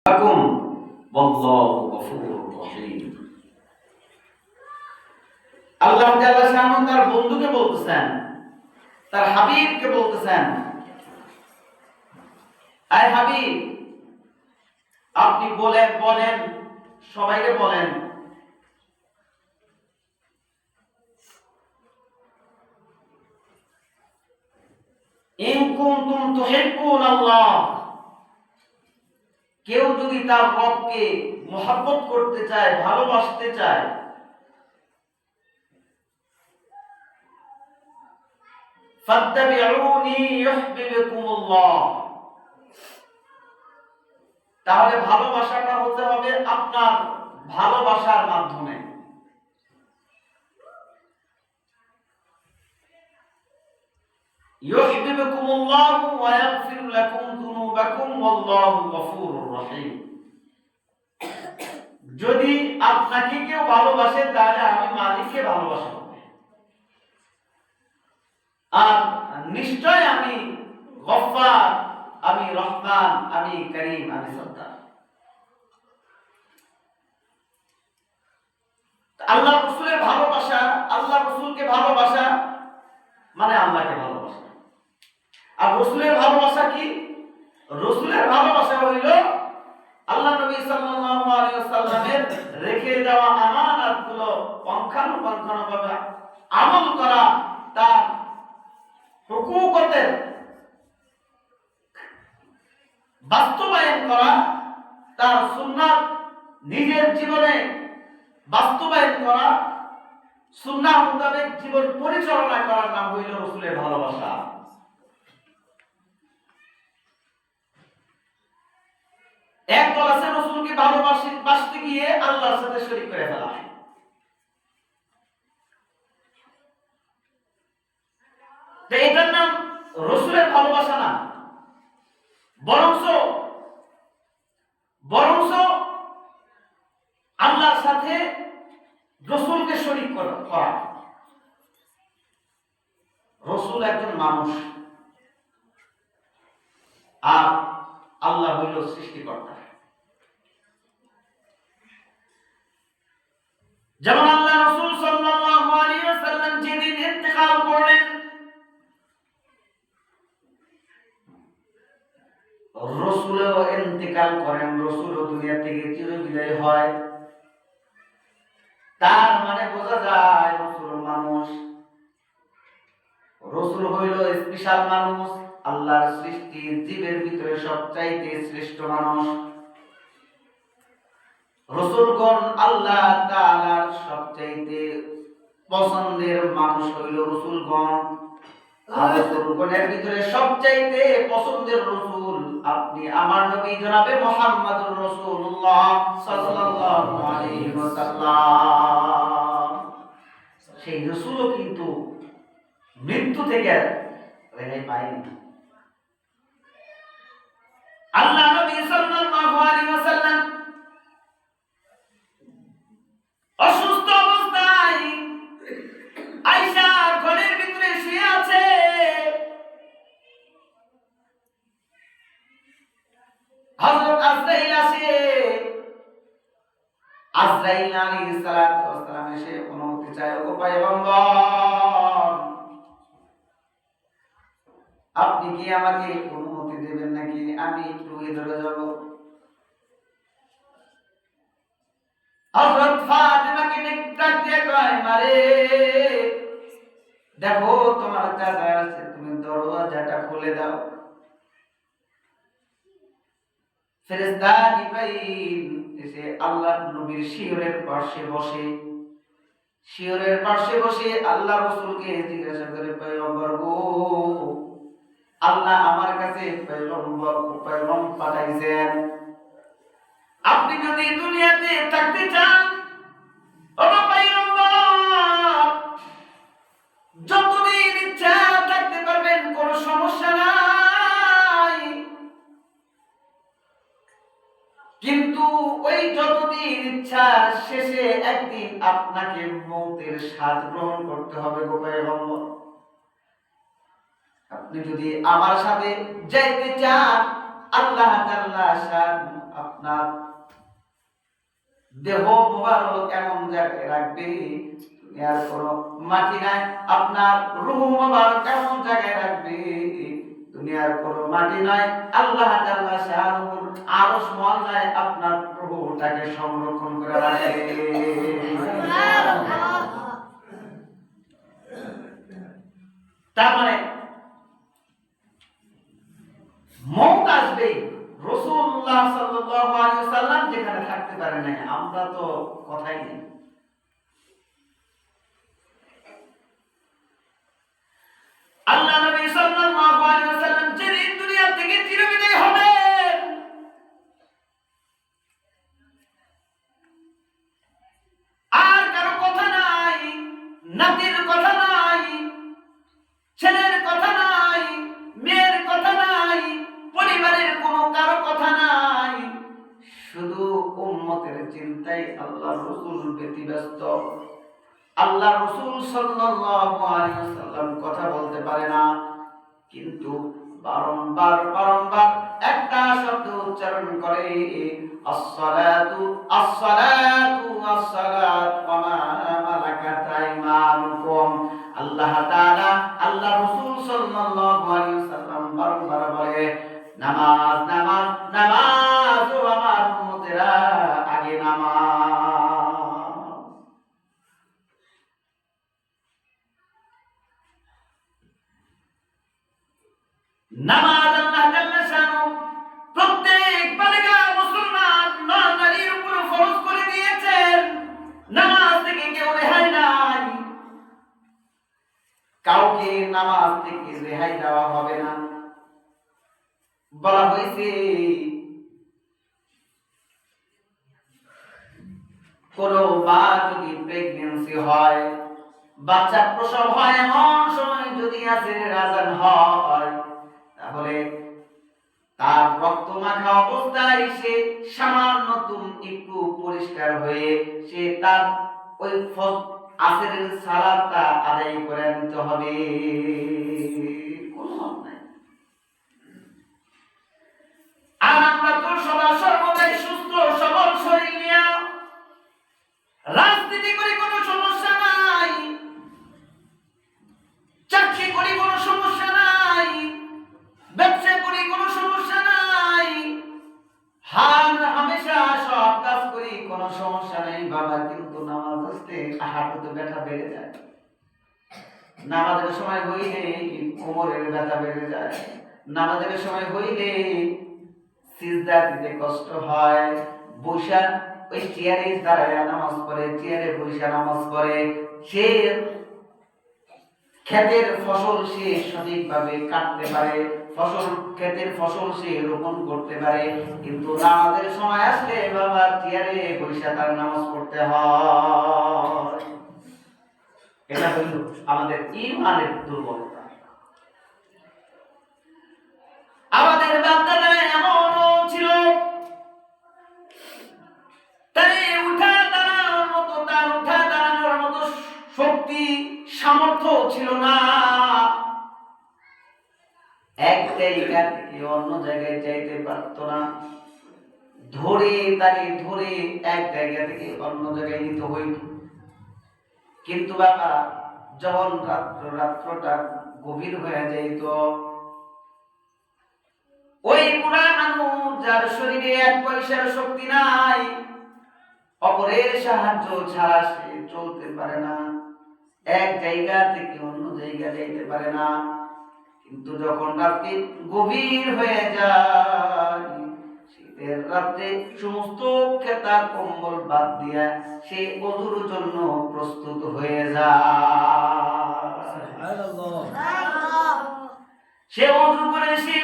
লাকুম ওয়াল্লাহু গফুরুর রহিম। আল্লাহ তাআলা শানু তার বন্ধুকে বলতেছেন, তার হাবিবকে বলতেছেন, আয় হাবিব, আপনি বলেন সবাইকে বলেন ইন কুনতুম তুহিব্বুনাল্লাহ, কেউ যদি তার রবকে মহব্বত করতে চায়, ভালোবাসতে চায়, ফাত্তাবিউনি ইউহিব্বুকুমুল্লাহ, তাহলে ভালোবাসাটা হতে হবে আপনার ভালোবাসার মাধ্যমে। ইউহিব্বুকুমুল্লাহ ওয়া ইয়াগফির লাকুম যুনুবাকুম ওয়াল্লাহু গফুরুর রহিম। যদি আপনাকে কেউ ভালোবাসে তাহলে আমি মালিককে ভালোবাসব, আর নিশ্চয় আমি গফফার, আমি রহমান, আমি করিম, আমি সত্তার। আল্লাহ রাসূলের ভালোবাসা, আল্লাহ রাসূলকে ভালোবাসা মানে আল্লাহকে ভালোবাসা। আর রাসূলের ভালোবাসা কি? রাসূলের ভালোবাসা হইল আল্লাহ নবী সাল্লাল্লাহু আলাইহি ওয়াসাল্লামের রেখে দেওয়া আমানাতগুলো পুঙ্খানুপুঙ্খভাবে আমল করা, তার হুকুকতের বাস্তবায়ন করা, তার সুন্নাত নিজের জীবনে বাস্তবায়ন করা, সুন্নাহ মোতাবেক জীবন পরিচালনা করার নাম হইল রাসূলের ভালোবাসা। একদল আছে রাসূলকে ভালোবাসতে গিয়ে আল্লাহর সাথে শরীক করে ফেলা, তো এটার নাম রাসূলের ভালোবাসা না, বরংস আল্লাহর সাথে রাসূলকে শরীক করা। রাসূল একজন মানুষ আর আল্লাহ হইল সৃষ্টিকর্তা। যেমন আল্লাহ রাসূল সাল্লাল্লাহু আলাইহি ওয়াসাল্লাম যেদিন ইন্তেকাল করলেন, রাসূলও ইন্তেকাল করেন, রাসূলও দুনিয়া থেকে চিরবিদায় হয়। তার মানে বোঝা যায় রাসূল মানুষ, রাসূল হইল স্পেশাল মানুষ, আল্লাহর সৃষ্টি জীবের ভিতরে সবচাইতে শ্রেষ্ঠ মানুষ। রাসূলগণ আল্লাহ তাআলার সবচাইতে পছন্দের মানুষ হইল রাসূলগণ। আর রাসূলগণের ভিতরে সবচাইতে পছন্দের রাসূল আপনি আমার নবী জনাবে মুহাম্মদুর রাসূলুল্লাহ সাল্লাল্লাহু আলাইহি ওয়াসাল্লাম। সেই রাসূলও কিন্তু মৃত্যু থেকে রেহাই পায়নি। আল্লাহ নবী সাল্লাল্লাহু আলাইহি ওয়াসাল্লাম অসুস্থ অবস্থায় আয়েশার ঘরের ভিতরে শুয়ে আছে। হযরত আজরাইল আসে, আজরাইল আলাইহিস সালাতু ওয়াস সালাম এসে অনুমতি চায়, ও পয়গম্বর, আপনি কি আমাকে অনুমতি দেবেন নাকি আমি একটু ভিতরে যাব? হযরত ফাতিমাকে ডাক দিয়ে কয়, মারে দেখো তোমার চাচা আসছে, তুমি দরজাটা খুলে দাও। ফেরেশতা জিবরাইল এসে আল্লাহর নবীর শিয়রের পাশে বসে আল্লাহ রাসূলকে জিজ্ঞাসা করে, পয়গম্বর গো, আল্লাহ আমার কাছে পয়গম্বর পাঠাইছেন, আপনি যদি দুনিয়াতে থাকতে চান, ও পয়গম্বর, যতদিন ইচ্ছা থাকতে পারবেন, কোনো সমস্যা নাই, কিন্তু ওই যতদিন ইচ্ছা শেষে একদিন আপনাকে মৌতের স্বাদ গ্রহণ করতে হবে গো পয়গম্বর। আপনি যদি আমার সাথে যাইতে চান আল্লাহ তাআলা শান আপনার দেহ মোবারক এমন জায়গায় রাখবে দুনিয়ার কোনো মাটি নাই, আপনার রূহ মোবারক এমন জায়গায় রাখবে দুনিয়ার কোনো মাটি নাই। আল্লাহ তাআলা শানুর আরশ মহল্লায় আপনার রূহটাকে সংরক্ষণ করে রাখে। তার মানে মওত আসবে। রাসূলুল্লাহ সাল্লাল্লাহু আলাইহি ওয়াসাল্লাম যেখানে থাকতে পারে না, আমরা তো কথাই নেই। আল্লাহ নবী সাল্লাল্লাহু আলাইহি ওয়াসাল্লাম যেদিন দুনিয়া থেকে চিরবিদায় হবেন, আর কারো কথা নাই, নাতির কথা নাই, ছেলের কথা নাই, মেয়ের কথা নাই, পরিবারের কোনো কারো কথা নাই, শুধু উম্মতের চিন্তায় আল্লাহ রাসূল ব্যতিব্যস্ত। আল্লাহ রাসূল সাল্লাল্লাহু আলাইহি ওয়াসাল্লাম কথা বলতে পারে না, কিন্তু বারংবার একটা শব্দ উচ্চারণ করে, আসসালাতু আসসালাতু আসসালাত ওয়া মা মালাকাত আইমানুকুম। আল্লাহ তাআলা আল্লাহ রাসূল সাল্লাল্লাহু আলাইহি ওয়াসাল্লাম বারংবার বলে, নামাজ নামাজ নামাজ, ও আমার উম্মতেরা আগে নামাজ। নামাজ আল্লাহ জাল্লা শানু প্রত্যেক বালিগা মুসলমান নারীর উপর ফরজ করে দিয়েছেন। নামাজ থেকে কেউ রেহাই নাই, কাউকে নামাজ থেকে রেহাই দেওয়া হবে না। বলা হয়েছে কোন মা যদি প্রেগন্যান্সি হয়, বাচ্চা প্রসব হয়, এমন সময় যদি আসরের আযান হয়, তাহলে তার রক্ত মাখা অবস্থায় সে সামান্য একটু পরিষ্কার হয়ে সে তার ওই আসরের সালাতটা আদায় করে নিতে হবে। কোনো মত নাই। আর আমরা তো সদা সর্বদাই সুস্থ সবল শরীর নিয়ে রাজনীতি করি, কোনো সমস্যা নাই, চাকরি করি কোনো সমস্যা নাই, ব্যবসা করি কোনো সমস্যা নাই, হামেশা সব কাজ করি কোনো সমস্যা নেই বাবা, কিন্তু নামাজ আসতে হাঁটুতে ব্যথা বেড়ে যায়। নামাজের সময় হইলে কোমরের ব্যথা বেড়ে যায়। নামাজের সময় হইলে সিজদা দিতে কষ্ট হয়। বৈশা ওই চেয়ারে দাঁড়ায় নামাজ পড়ে, চেয়ারে বৈশা নামাজ পড়ে, সে ক্ষেতের ফসল সে সঠিকভাবে কাটতে পারে, ক্ষেতের ফসল সে রোপণ করতে পারে, কিন্তু নামাজের সময় আসলে বাবা চেয়ারে বৈশা তার নামাজ পড়তে হয়। এটা হইল আমাদের ঈমানের দুর্বলতা। আমাদের বাপ-দাদা এমনও ছিল, তাই উঠা দাঁড়ানোর মতো শক্তি সামর্থ্য ছিল না। এক জায়গা থেকে অন্য জায়গায় যাইতে পারত না, ধরে এক জায়গা থেকে অন্য জায়গায় নিতে হইত। কিন্তু বাবা যখন রাত্রটা গভীর হয়ে যাইত, ওই বুড়া মানুষ যার শরীরে এক পয়সার শক্তি নাই, অপরের সাহায্য ছাড়া সে চলতে পারে না, এক জায়গা থেকে অন্য জায়গা যাইতে পারে না, কিন্তু যখন রাত্রি গভীর হয়ে যায়, শীতের রাত্রে সমস্ত খেতা কম্বল বাদ দিয়া সে ওযুর জন্য প্রস্তুত হয়ে যায়। সে ওযু করে সে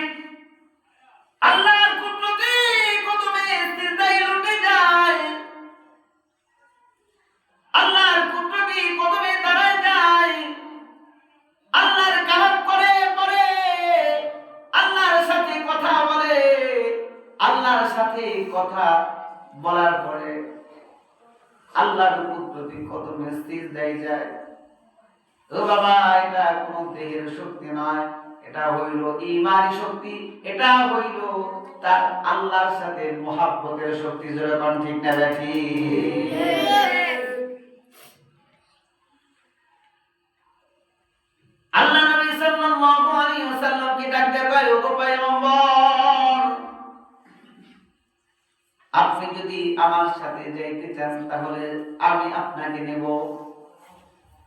আল্লাহর কুদরতে কদমে সিজদায় লুটে যায়, আল্লাহর কুদরতে কদমে দাঁড়ায় যায়, আল্লাহর কালাম করে পড়ে, আল্লাহর সাথে কথা বলে, আল্লাহর সাথে কথা বলার পরে আল্লাহর কুদরতি কদমে সিজদায় যায়। ও বাবা, এটা কোনো দেহের শক্তি নয়, এটা হইল ঈমানি শক্তি, এটা হইল তার আল্লাহর সাথে মুহাব্বতের শক্তি। জোরে কোন ঠিক না ঠিক? আল্লাহ নবী সাল্লাল্লাহু আলাইহি ওয়াসাল্লাম কি ডাক দেয়, কয় ওগো পয়গম্বর, আপনি যদি আমার সাথে যাইতে চান তাহলে আমি আপনাকে নেব।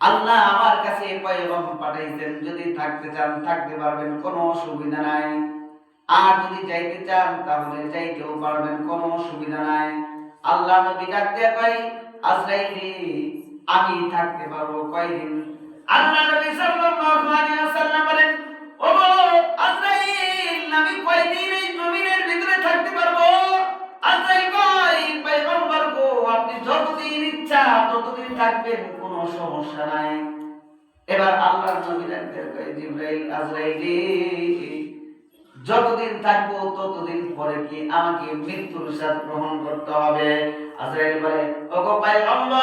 আল্লাহ আমার কাছে পয়গম্বর পাঠাইছেন, যদি থাকতে চান থাকতে পারবেন, কোনো অসুবিধা নাই। আর যদি যাইতে চান তাহলে যাইতেও পারবেন, কোনো অসুবিধা নাই। আল্লাহ নবী ডাক দিয়ে কয়, আজরাইল আমি থাকতে পারবো কয়দিন? আল্লাহ নবী সাল্লাল্লাহু আলাইহি ওয়াসাল্লাম বলেন, ওগো আজরাইল, আমি কয়দিন এই জমিনের ভিতরে থাকতে পারবো? আজরাইল কয়, পয়গম্বর গো, আপনি যতদিন ইচ্ছা ততদিন থাকবেন, কোনো সমস্যা নাই। এবার আল্লাহর নবী ডাক দিয়ে কয়, জিবরাইল, আজরাইল, যতদিন থাকবো ততদিন পরে কি আমাকে মৃত্যুর স্বাদ গ্রহণ করতে হবে? আজরাইল বলে, ওগো পয়গম্বর,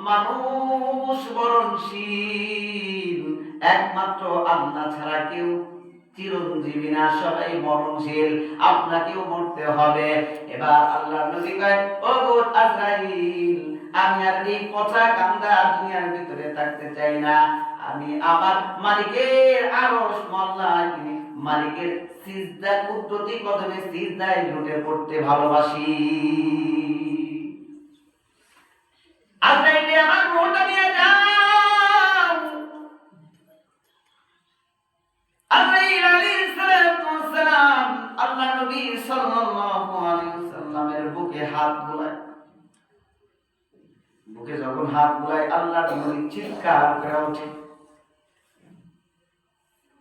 মানুষ মরণশীল, একমাত্র আল্লাহ ছাড়া কেউ চিরঞ্জীবী না, সবাই মরণশীল, আপনাকেও মরতে হবে। এবার আল্লাহর নবী কয়, ওগো আজরাইল, আমি আর এই পচা কান্দা দুনিয়ার ভিতরে থাকতে চাই না। আমি আমার মালিকের আরশ মোল্লায় মালিকের সিজদা কুদরতি কদমে সিজদায় লুটে পড়তে ভালোবাসি। আজরাইল, আমার রূহটা নিয়ে যাও। আজরাইল আলাইহিস সালাতু ওয়াস সালাম আল্লাহ নবী সাল্লাল্লাহু আলাইহি ওয়াসাল্লামের বুকে হাত বুলায়। বুকে যখন হাত বুলায়, আল্লাহর নবী চিৎকার করে ওঠে।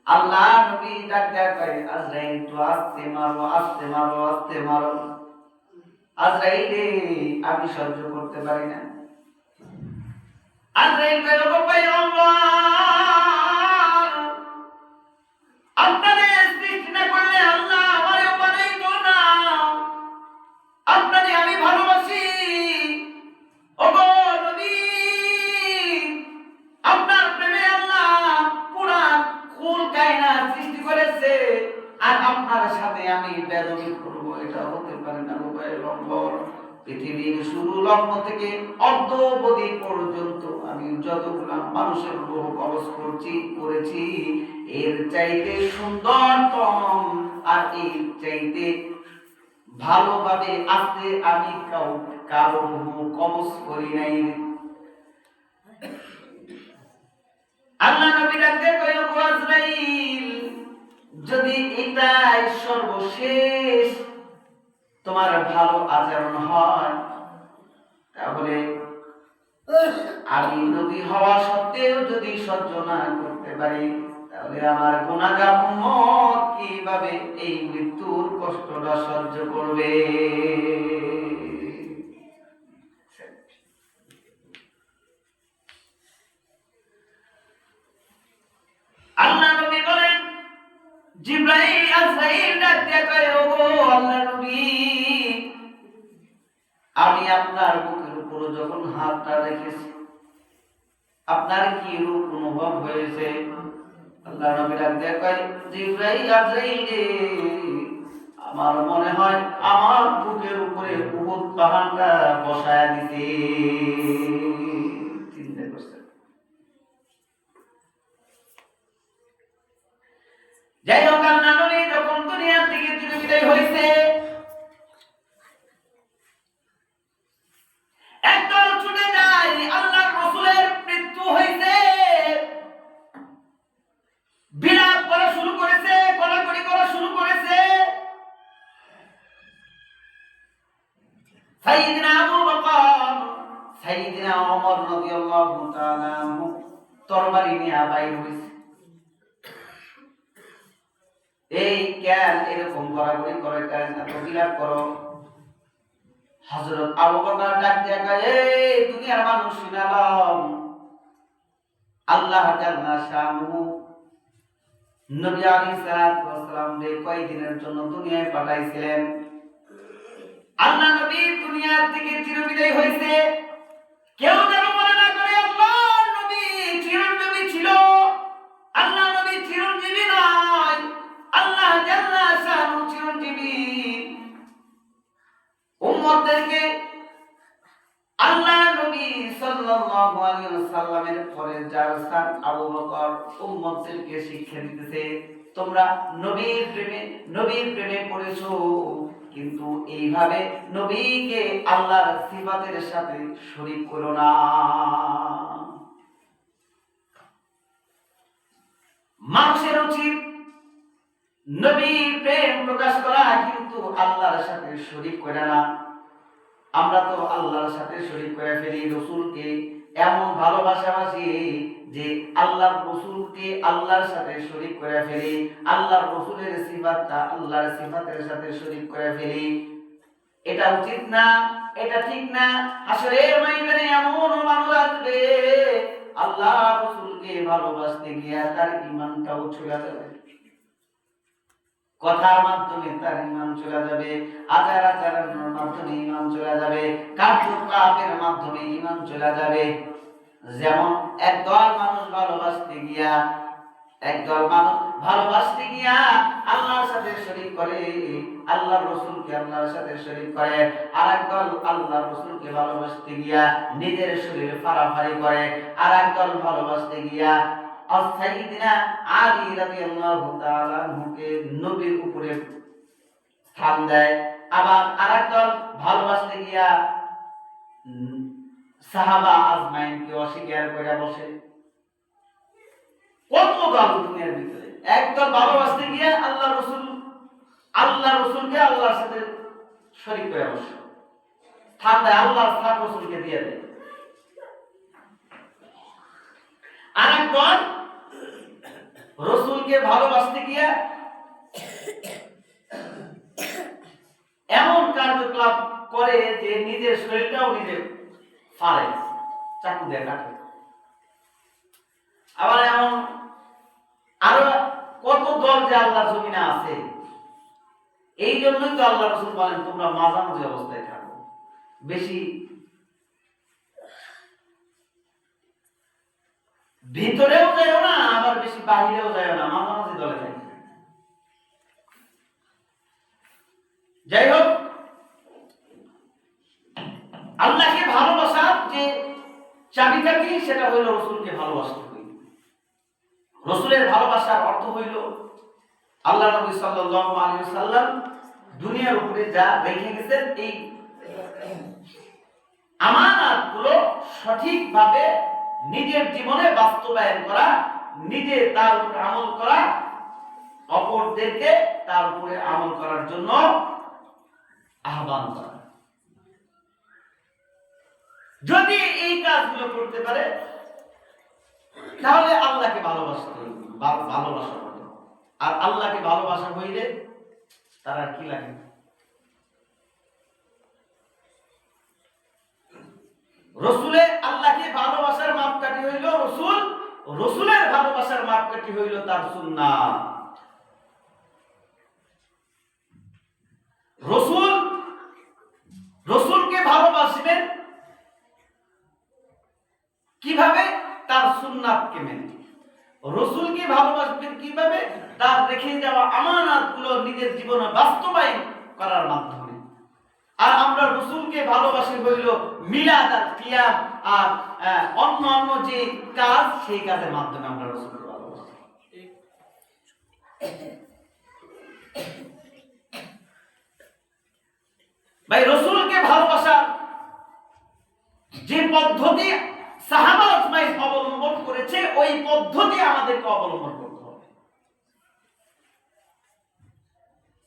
আল্লাহ নবী ডাক দেয়া করে, আজরাইল তো আস্তে মারো, আস্তে মারো, আস্তে মারো। আজরাইল রে, আমি সহ্য করতে পারি না। আজরাইল কয়, ওগো পয়গম্বর, আপনারে সৃষ্টি না করলে আল্লাহ আমারে বানাইতো না। আপনারে আমি ভালোবাসি। ওগো নবী, আপনার প্রেমে আল্লাহ পুরা কুল কায়নাত সৃষ্টি করেছে, আর আপনার সাথে আমি বেদবি করব, এটা হতে পারে না। গো পয়গম্বর, পৃথিবীর শুরু লগ্ন থেকে অদ্যাবধি পর্যন্ত আমি যতগুলা মানুষের রূহ কবজ করেছি, এর চাইতে সুন্দরতম আর এর চাইতে ভালোভাবে আজকে আমি কারো রূহ কবজ করি নাই। আল্লাহ নবী ডাকতে কইল, ওগো আজরাইল, যদি এটাই সর্বশেষ তোমার ভালো আচরণ হয়, তাহলে আমি নবী হওয়া সত্ত্বেও যদি সহ্য না করতে পারি, তাহলে আমার গুনাহগার উম্মত কিভাবে এই মৃত্যুর কষ্টটা সহ্য করবে? আল্লাহ নবী বলেন, জিবরাইল আজরাইল ডাক দিয়ে কয়, ওগো আল্লাহর নবী, আমি আপনার বুকের উপর যখন হাতটা রেখেছি, আপনার কি রূপ অনুভব হয়েছে? আল্লাহ নবী ডাক দিয়ে কয়, জিবরাইল আজরাইল রে, আমার মনে হয় আমার বুকের উপরে উহুদ পাহাড়টা বসায় দিতে। চিন্তা করছেন? যাই হোক, আল্লাহ নবী যখন দুনিয়া থেকে বিদায় হয়েছে, একদল ছুটে যায়, আল্লাহর রাসূলের মৃত্যু হয়েছে, বিলাপ করা শুরু করেছে, কোলাকুলি করা শুরু করেছে। সাইয়্যিদিনা আবু বকর, সাইয়্যিদিনা ওমর রাদিয়াল্লাহু তাআলা আনহু তরবারি নিয়ে বাইর হয়েছে। এই কেন এরকম গড়াগড়ি করে, কেন এত বিলাপ করো? হযরত আবু বকর ডাক দিয়ে কয়, এই দুনিয়ার মানুষ শুনালাম, আল্লাহ জাল্লা শানুহু নবী আলাইহিস সালাতু ওয়াস সালাম রে কয়দিনের জন্য দুনিয়ায় পাঠাইছিলেন। আল্লাহ নবী দুনিয়া থেকে চিরবিদায় হয়েছে, কেউ যেন মনে না করে আল্লাহ নবী চিরঞ্জীবী ছিল। আল্লাহ নবী চিরঞ্জীবী নয়, আল্লাহ জাল্লা শানুহু উম্মতদেরকে আল্লাহ নবী সাল্লাল্লাহু আলাইহি ওয়াসাল্লামের পরে যার স্থান আবু বকর উম্মতদেরকে শিক্ষা দিতেছে, তোমরা নবীর প্রেমে পড়েছো, কিন্তু এইভাবে নবীকে আল্লাহর সিফাতের সাথে শরীক করো না। মানুষের উচিত নবীর প্রেম প্রকাশ করা, কিন্তু আল্লাহর সাথে শরীক করে না। আমরা তো আল্লাহর সাথে শরীক করে ফেলি। রাসূলকে এমন ভালোবাসাবাসি যে আল্লাহর রাসূলকে আল্লাহর সাথে শরীক করে ফেলি, আল্লাহর রাসূলের সিফাতটা আল্লাহর সিফাতের সাথে শরীক করে ফেলি। এটা উচিত না, এটা ঠিক না। হাসরের ময়দানে এমন মানুষ আসবে, আল্লাহ রাসূলকে ভালোবাসতে গিয়ে তার ঈমানটাও চলে যাবে, কথার মাধ্যমে তার ঈমান চলে যাবে, আচারের মাধ্যমে ঈমান চলে যাবে, কার্যকলাপের মাধ্যমে ঈমান চলে যাবে। যেমন একদল মানুষ ভালোবাসতে গিয়া আল্লাহর সাথে শরীক করে, আল্লাহর রাসূলকে আল্লাহর সাথে শরীক করে। আর একদল আল্লাহর রাসূলকে ভালোবাসতে গিয়া নিজের শরীর ফাড়াফাড়ি করে। আর একদল ভালোবাসতে গিয়া সাইয়্যিদিনা আলী রাদিয়াল্লাহু তাআলা আনহুকে নবীর উপরে স্থান দেয়। আবার আরেকদল ভালোবাসতে গিয়া সাহাবা আজমাইনকে অস্বীকার করে বসে। কত দল দুনিয়ার ভিতরে। একদল ভালোবাসতে গিয়া আল্লাহ রাসূলকে আল্লাহর সাথে শরীক করে বসে, স্থান দেয়, আল্লাহর স্থান রাসূলকে দিয়ে দেয়। আরেকদল রাসূলকে ভালোবাসতে গিয়া এমন কার্যকলাপ করে যে নিজের শরীরটাও নিজে ফাড়ে, চাকু দিয়ে কাটে। আবার এমন আরো কত দল যে আল্লাহর জমিনে আছে। এই জন্যই তো আল্লাহ রাসূল বলেন, তোমরা মাঝামাঝি অবস্থায় থাকো, বেশি ভিতরেও যাও না, আবার বেশি বাহিরেও যাও না, মাঝামাঝি দলে থাকো। যাই হোক, আল্লাহকে ভালোবাসার যে চাবিটা কি, সেটা হইল রাসূলকে ভালোবাসতে হইল। রাসূলের ভালোবাসার অর্থ হইল আল্লাহ নবী সাল্লাল্লাহু আলাইহি ওয়াসাল্লাম দুনিয়ার উপরে যা রেখে গেছেন, এই আমানতগুলো সঠিকভাবে নিজের জীবনে বাস্তবায়ন করা, নিজে তার উপরে আমল করা, অপরদেরকে তার উপরে আমল করার জন্য আহ্বান করা। যদি এই কাজগুলো করতে পারে, তাহলে আল্লাহকে ভালোবাসা হবে। আর আল্লাহকে ভালোবাসা হইলে তার আর কি লাগে? রসুলের আল্লাহকে ভালোবাসার মাপকাঠি হইল রসুল, রসুলের ভালোবাসার মাপকাঠি হইল তার সুন্নাত। রসুলকে ভালোবাসবেন কিভাবে? তার সুন্নাতকে মেনে। রসুলকে ভালোবাসবেন কিভাবে? তার রেখে যাওয়া আমানতগুলো নিজের জীবনে বাস্তবায়ন করার মাধ্যমে। আর আমরা রসুলকে ভালোবাসি হইল মিলাদ আর কিয়াম আর অন্য যে কাজ, সেই কাজের মাধ্যমে আমরা রসুলকে ভালোবাসি। ভাই, রসুলকে ভালোবাসার যে পদ্ধতি সাহাবা আজমাইন অবলম্বন করেছে, ওই পদ্ধতি আমাদেরকে অবলম্বন করতে হবে।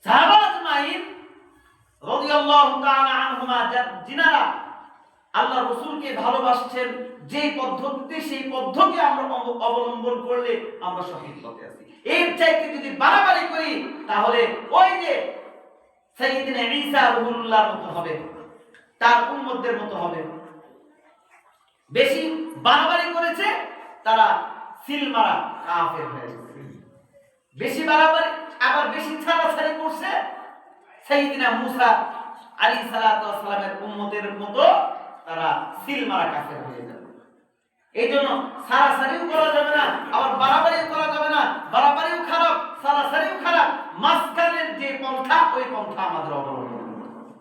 সাহাবা আজমাইন রাদিয়াল্লাহু তাআলা আনহুমা, যিনারা আল্লাহ রাসূলকে ভালোবাসছেন যে পদ্ধতিতে, সেই পদ্ধতি আমরা অবলম্বন করলে আমরা সঠিক পথে আছি। এর চাইতে যদি বাড়াবাড়ি করি, তাহলে ওই যে সাইয়্যিদিনা ঈসা রুহুল্লাহর মতো হবে, তার উম্মতদের মতো হবে। বেশি বাড়াবাড়ি করেছে, তারা সিলমারা কাফের হয়ে গেছে। বেশি বাড়াবাড়ি, আবার বেশি ছাড়াছাড়ি করছে, সাইয়্যিদিনা মুসা আলাইহিস সালাতু ওয়াস সালামের উম্মতের মতো তারা সিলমারা কাফের হয়ে যাবে। এই জন্য ছাড়াছাড়িও করা যাবে না, আবার বাড়াবাড়িও করা যাবে না। বাড়াবাড়িও খারাপ, ছাড়াছাড়িও খারাপ। মাঝখানের যে পন্থা, ওই পন্থা আমাদের অবলম্বন করতে হবে।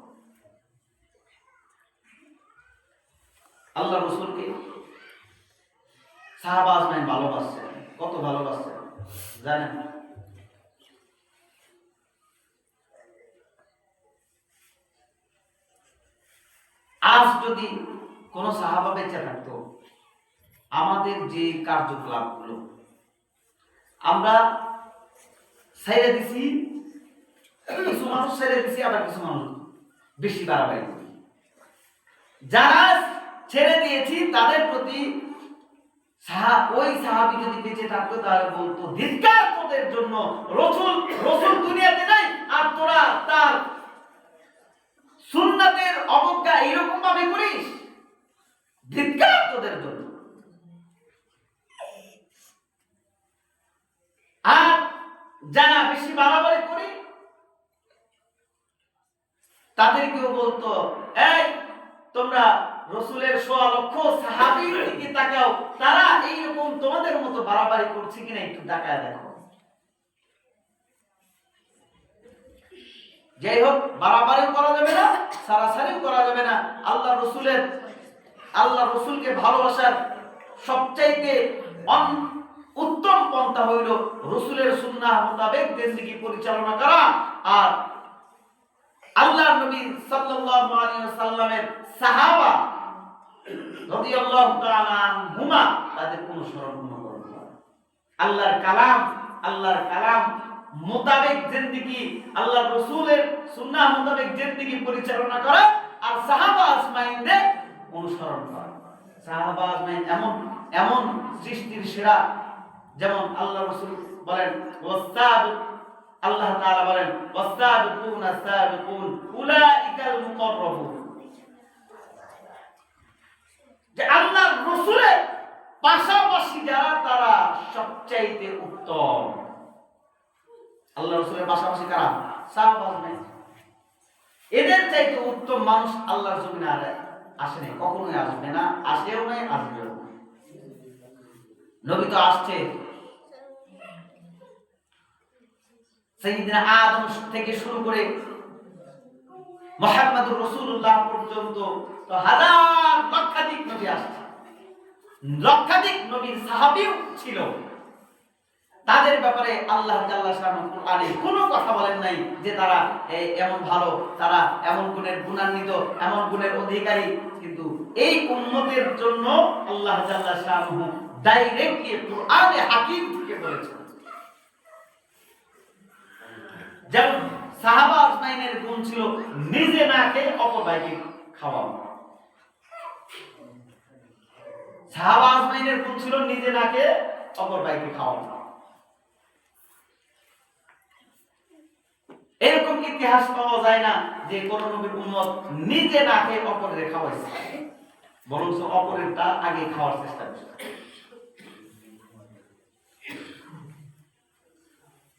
আল্লাহ রাসূলকে সাহাবা আজমাইন ভালোবাসছেন। কত ভালোবাসছেন জানেন? আজ যদি কোন সাহাবা বেঁচে থাকতো, আমাদের যে কার্যকলাপগুলো আমরা ছেড়ে দিছি, কিছু মানুষ ছেড়ে দিছি, আবার কিছু মানুষ বেশি বাড়াবাড়ি করি। যারা ছেড়ে দিয়েছি তাদের প্রতি ওই সাহাবী যদি বেঁচে থাকতো তাহলে বলতো, ধিক্কার তোদের জন্য, রসুল দুনিয়াতে নাই আর তোরা তার সুন্নাতের অবজ্ঞা এরকম ভাবে করিস, ধিক্কার তোদের জন্য। আর যারা বেশি বাড়াবাড়ি করি তাদেরকেও বলতো, এই তোমরা রসুলের ১৬ লক্ষ সাহাবীর দিকে তাকাও, তারা এইরকম তোমাদের মতো বাড়াবাড়ি করছে কিনা একটু তাকায় দেখো। যাই হোক, বাড়াবাড়িও করা যাবে না, সারাসারিও করা যাবে না। আল্লাহ রসুলকে ভালোবাসার সবচাইতে উত্তম পন্থা হইল রসুলের সুন্নাহ মোতাবেক জিন্দেগি পরিচালনা করা, আর আল্লাহ নবী সাল্লাল্লাহু আলাইহি ওয়াসাল্লামের সাহাবা রাদিয়াল্লাহু তাআলা আনহুমা তাদের অনুসরণ করা। আল্লাহর কালাম মোতাবেক জিন্দেগি, আল্লাহ রাসূলের সুন্নাহ মোতাবেক জিন্দেগি পরিচালনা করা, আর সাহাবা আজমাইনদের অনুসরণ করা। সাহাবা আজমাইন এমন সৃষ্টির সেরা, যেমন আল্লাহ রাসূল বলেন, আল্লাহ তাআলা বলেন, ওয়াসাবিকুনা সাবিকুন উলাইকাল মুকাররাবুন, যে আল্লাহ রাসূলের পাশাপাশি যারা তারা সবচাইতে উত্তম। আল্লাহ রাসূলের পাশাপাশি কারা? সাহাবা আজমাইন। এদের চাইতে উত্তম মানুষ আল্লাহর জমিনে আর আসেনি, কখনোই আসবে না, আসেও নাই, আসবেও না। নবী তো আসছে সাইয়্যিদনা আদম থেকে শুরু করে মুহাম্মদুর রাসূলুল্লাহ পর্যন্ত তো হাজার লক্ষাধিক নবী আসছে, লক্ষাধিক নবীর সাহাবীও ছিল। তাদের ব্যাপারে আল্লাহ জাল্লা শাআনহু কুরআনে কোনো কথা বলেন নাই যে তারা এমন ভালো, তারা এমন গুণের গুণান্বিত, এমন গুণের অধিকারী। কিন্তু এই উম্মতের জন্য আল্লাহ জাল্লা শাআনহু ডাইরেক্টলি কুরআনে হাকিম থেকে বলেছেন। যেমন সাহাবা আজমাইনের গুণ ছিল নিজে না খেয়ে অপর ভাইকে খাওয়ানো। সাহাবা আজমাইনের গুণ ছিল নিজে না খেয়ে অপর ভাইকে খাওয়ানো। এরকম ইতিহাস পাওয়া যায় না যে কোন নবীর উম্মত নিজে না খেয়ে অপরের খাওয়াইছে, বরং অপরেরটা আগে খাওয়ার চেষ্টা করছে।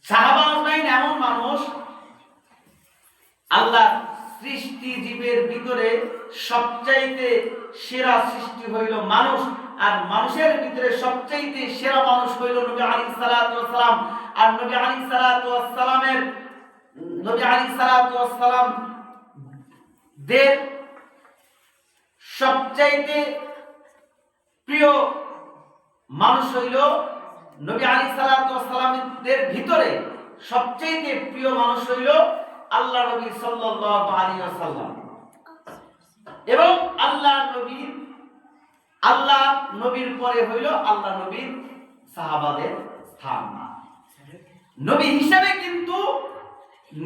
সাহাবা আজমাইন এমন মানুষ, আল্লাহ সৃষ্টি জীবের ভিতরে সবচাইতে সেরা সৃষ্টি হইল মানুষ, আর মানুষের ভিতরে সবচাইতে সেরা মানুষ হইল নবী আলাইহিস সালাতু ওয়াস সালাম। আর নবী আলাইহিস সালাতু ওয়াস সালাম দের সবচাইতে প্রিয় মানুষ হইল নবী আলাইহিস সালাতু ওয়াস সালামের ভিতরে সবচাইতে প্রিয় মানুষ হইল আল্লাহ নবী সাল্লাল্লাহু আলাইহি ওয়াসাল্লাম। এবং আল্লাহ নবীর পরে হইল আল্লাহ নবীর সাহাবাদের স্থান। নবী হিসাবে কিন্তু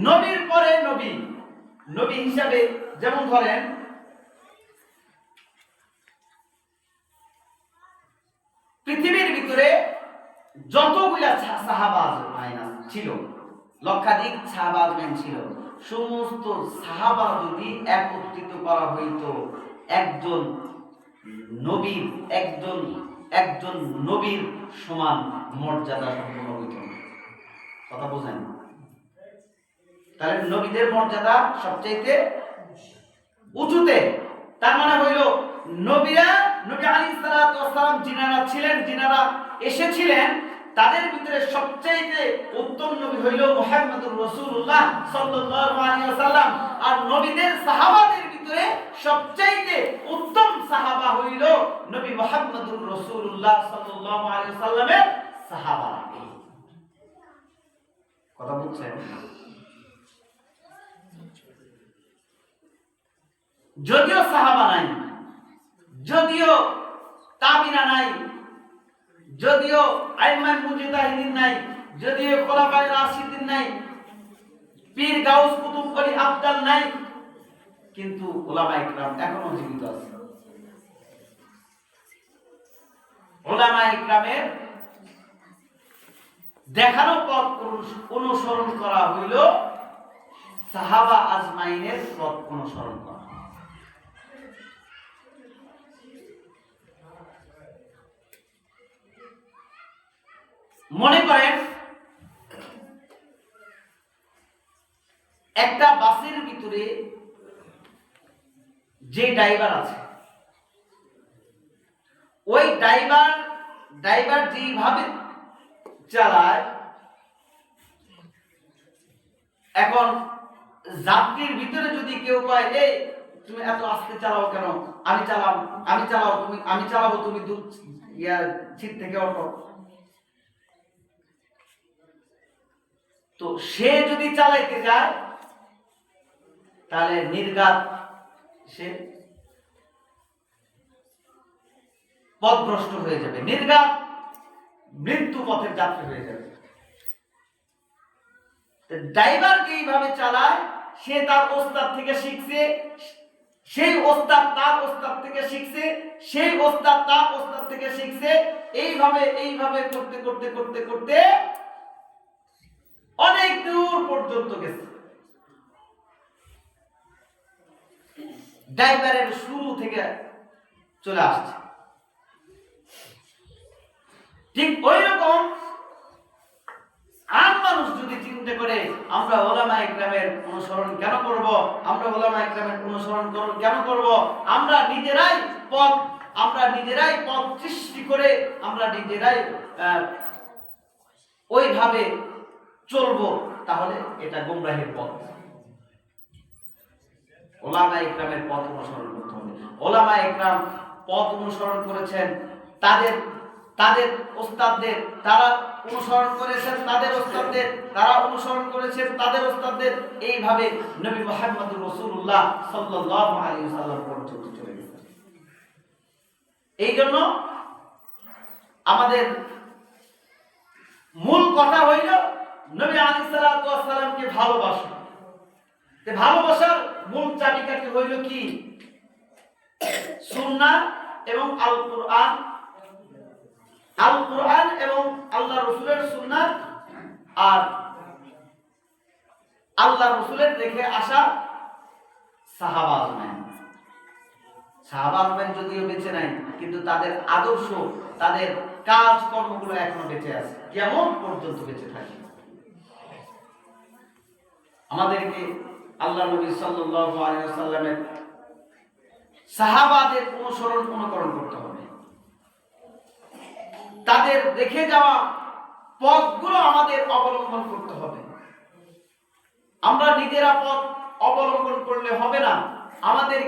নবীর পরে নবী হিসাবে, যেমন ধরেন পৃথিবীর ভিতরে যতগুলা সাহাবা ছিল, লক্ষাধিক সাহাবা ছিল, সমস্ত সাহাবা যদি একত্রিত করা হইত একজন নবীর সমান মর্যাদা সম্পন্ন হইত। কথা বোঝেন? তাহলে নবীদের মর্যাদা সবচাইতে উঁচুতে। তার মানে হইল নবী আলাইহিস সালাতু ওয়াস সালাম যিনারা এসেছিলেন তাদের ভিতরে সবচাইতে উত্তম নবী হইল মুহাম্মদুর রাসূলুল্লাহ সাল্লাল্লাহু আলাইহি ওয়াসাল্লাম। আর নবীদের সাহাবাদের ভিতরে সবচাইতে উত্তম সাহাবা হইল নবী মুহাম্মদুর রাসূলুল্লাহ সাল্লাল্লাহু আলাইহি ওয়াসাল্লামের সাহাবারা। কথা বুঝছেন? যদিও সাহাবা নাই, যদিও তাবিনা নাই, যদিও আইম্মায়ে মুজতাহিদিন নাই, যদিও খোলাফায়ে রাশিদিন নাই, পীর গাউস কুতুব ওলি আবদাল নাই, কিন্তু উলামায়ে ইকরাম এখনো জীবিত আছে। উলামায়ে ইকরামের দেখানো পথ অনুসরণ করা হইল সাহাবা আজমাইনের পথ অনুসরণ করা। মনে করেন একটা বাসের ভিতরে যে ড্রাইভার আছে, ওই ড্রাইভার যেভাবে চালায়, এখন যাত্রীর ভিতরে যদি কেউ কয় এই তুমি এত আস্তে চালাও কেন, আমি চালাবো তুমি দূর সিট থেকে ওঠো, তো সে যদি চালাইতে যায় তাহলে নির্ঘাত সে পথভ্রষ্ট হয়ে যাবে, নির্ঘাত মৃত্যু পথের যাত্রী হয়ে যাবে। ড্রাইভার যেইভাবে চালায় সে তার ওস্তাদ থেকে শিখছে, সেই ওস্তাদ তার ওস্তাদ থেকে শিখছে, সেই ওস্তাদ তার ওস্তাদ থেকে শিখছে, এইভাবে করতে করতে করতে করতে অনেক দূর পর্যন্ত গেছে। ড্রাইভারের শুরু থেকে চলে আসছে। ঠিক ওই রকম আম মানুষ যদি চিন্তা করে আমরা উলামায়ে ইকরামের অনুসরণ কেন করব, আমরা উলামায়ে ইকরামের অনুসরণ কেন করব, আমরা নিজেরাই পথ সৃষ্টি করে আমরা নিজেরাই ওইভাবে চলবো, তাহলে এটা গোমরাহির পথ। উলামায়ে ইকরামের পথ অনুসরণ করতে হবে। উলামায়ে ইকরাম পথ অনুসরণ করেছেন তাদের ওস্তাদদের, তারা অনুসরণ করেছেন তাদের ওস্তাদদের, তারা অনুসরণ করেছেন তাদের ওস্তাদদের, এইভাবে নবী মুহাম্মদুর রাসূলুল্লাহ সাল্লাল্লাহু আলাইহি ওয়াসাল্লাম পর্যন্ত চলে গেছে। এই জন্য আমাদের মূল কথা হইল নবী আলাইহিস সালাতু ওয়াস সালামকে ভালোবাসা। তে ভালোবাসার মূল চাবিকাঠি হইল কি? সুন্নাহ এবং আল কোরআন এবং আল্লাহ রাসূলের সুন্নাহ, আর আল্লাহ রাসূলের রেখে আসা সাহাবা আজমাইন যদিও বেঁচে নাই, কিন্তু তাদের আদর্শ, তাদের কাজ কর্মগুলো এখনো বেঁচে আছে, কিয়ামত পর্যন্ত বেঁচে থাকে। আমাদেরকে আল্লাহ নবী সাল্লাল্লাহু আলাইহি ওয়াসাল্লামের সাহাবাদের অনুকরণ করতে হবে। তাদের রেখে যাওয়া পথগুলো আমাদের অবলম্বন করতে হবে। আমরা নিজেরা পথ অবলম্বন করলে হবে না, আমাদের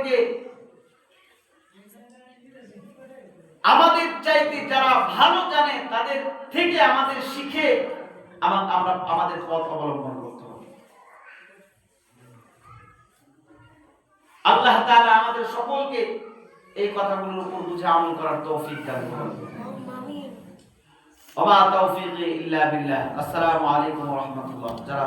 চাইতে যারা ভালো জানে তাদের থেকে আমাদের শিখে আমরা আমাদের পথ অবলম্বন করতে হবে। আল্লাহ তাআলা আমাদের সকলকে এই কথাগুলোর উপর বুঝে আমল করার তৌফিক দান করুন। ওয়া মা তাওফীকি ইল্লা বিল্লাহ। আসসালামু আলাইকুম ওয়া রাহমাতুল্লাহ। যারা